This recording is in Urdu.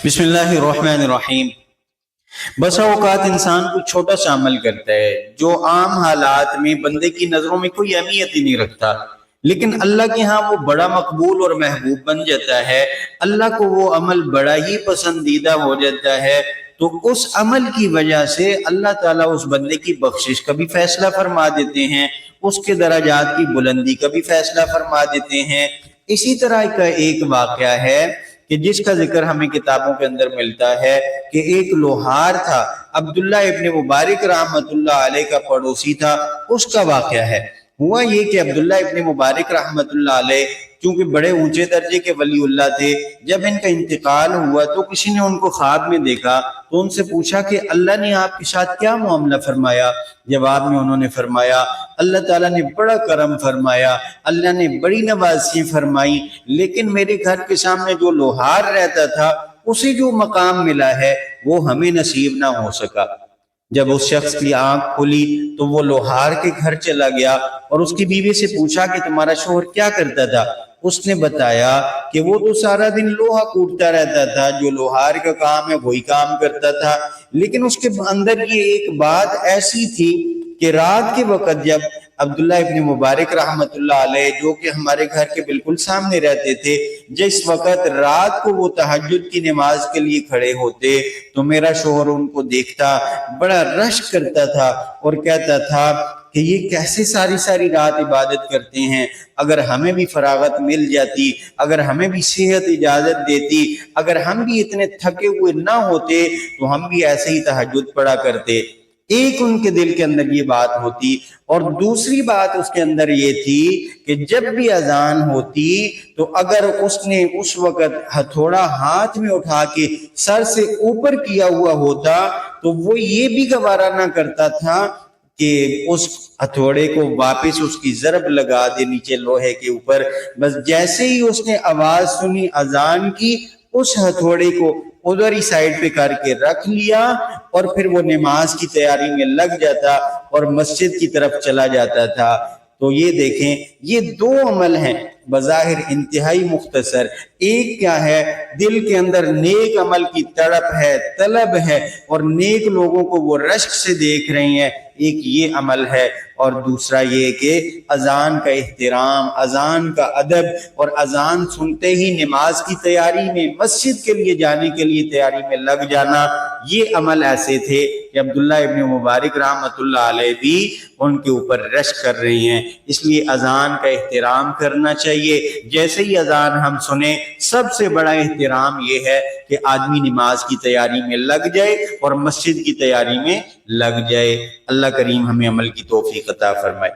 بسم اللہ الرحمن الرحیم۔ بسا اوقات انسان کوئی چھوٹا سا عمل کرتا ہے جو عام حالات میں بندے کی نظروں میں کوئی اہمیت ہی نہیں رکھتا، لیکن اللہ کے ہاں وہ بڑا مقبول اور محبوب بن جاتا ہے۔ اللہ کو وہ عمل بڑا ہی پسندیدہ ہو جاتا ہے، تو اس عمل کی وجہ سے اللہ تعالیٰ اس بندے کی بخشش کا بھی فیصلہ فرما دیتے ہیں، اس کے درجات کی بلندی کا بھی فیصلہ فرما دیتے ہیں۔ اسی طرح کا ایک واقعہ ہے کہ جس کا ذکر ہمیں کتابوں کے اندر ملتا ہے کہ ایک لوہار تھا، عبداللہ ابن مبارک رحمت اللہ علیہ کا پڑوسی تھا۔ اس کا واقعہ ہے، ہوا یہ کہ عبداللہ ابن مبارک رحمت اللہ علیہ چونکہ بڑے اونچے درجے کے ولی اللہ تھے، جب ان کا انتقال ہوا تو کسی نے ان کو خواب میں دیکھا تو ان سے پوچھا کہ اللہ نے آپ کے ساتھ کیا معاملہ فرمایا؟ جواب میں انہوں نے فرمایا اللہ تعالیٰ نے بڑا کرم فرمایا، اللہ نے بڑی نوازشیں فرمائی، لیکن میرے گھر کے سامنے جو لوہار رہتا تھا اسے جو مقام ملا ہے وہ ہمیں نصیب نہ ہو سکا۔ جب اس شخص کی آنکھ کھلی تو وہ لوہار کے گھر چلا گیا اور اس کی بیوی سے پوچھا کہ تمہارا شوہر کیا کرتا تھا؟ اس نے بتایا کہ وہ تو سارا دن لوہا کوٹتا رہتا تھا، جو لوہار کا کام ہے وہی کام کرتا تھا، لیکن اس کے اندر یہ ایک بات ایسی تھی کہ رات کے وقت جب عبداللہ ابن مبارک رحمت اللہ علیہ جو کہ ہمارے گھر کے بالکل سامنے رہتے تھے، جس وقت رات کو وہ تہجد کی نماز کے لیے کھڑے ہوتے تو میرا شوہر ان کو دیکھتا، بڑا رشک کرتا تھا اور کہتا تھا کہ یہ کیسے ساری ساری رات عبادت کرتے ہیں، اگر ہمیں بھی فراغت مل جاتی، اگر ہمیں بھی صحت اجازت دیتی، اگر ہم بھی اتنے تھکے ہوئے نہ ہوتے تو ہم بھی ایسے ہی تہجد پڑھا کرتے۔ ایک ان کے دل کے اندر یہ بات ہوتی، اور دوسری بات اس کے اندر یہ تھی کہ جب بھی اذان ہوتی تو اگر اس نے اس وقت ہتھوڑا ہاتھ میں اٹھا کے سر سے اوپر کیا ہوا ہوتا تو وہ یہ بھی گوارا نہ کرتا تھا کہ اس ہتھوڑے کو واپس اس کی ضرب لگا دے نیچے لوہے کے اوپر۔ بس جیسے ہی اس نے آواز سنی اذان کی، اس ہتھوڑے کو ادھر ہی سائیڈ پہ کر کے رکھ لیا اور پھر وہ نماز کی تیاری میں لگ جاتا اور مسجد کی طرف چلا جاتا تھا۔ تو یہ دیکھیں، یہ دو عمل ہیں بظاہر انتہائی مختصر۔ ایک کیا ہے، دل کے اندر نیک عمل کی تڑپ ہے، طلب ہے، اور نیک لوگوں کو وہ رشک سے دیکھ رہے ہیں، ایک یہ عمل ہے۔ اور دوسرا یہ کہ اذان کا احترام، اذان کا ادب، اور اذان سنتے ہی نماز کی تیاری میں، مسجد کے لیے جانے کے لیے تیاری میں لگ جانا، یہ عمل ایسے تھے کہ عبداللہ ابن مبارک رحمت اللہ علیہ بھی ان کے اوپر رشک کر رہی ہیں۔ اس لیے اذان کا احترام کرنا چاہیے۔ جیسے ہی اذان ہم سنیں، سب سے بڑا احترام یہ ہے کہ آدمی نماز کی تیاری میں لگ جائے اور مسجد کی تیاری میں لگ جائے۔ اللہ کریم ہمیں عمل کی توفیق عطا فرمائے۔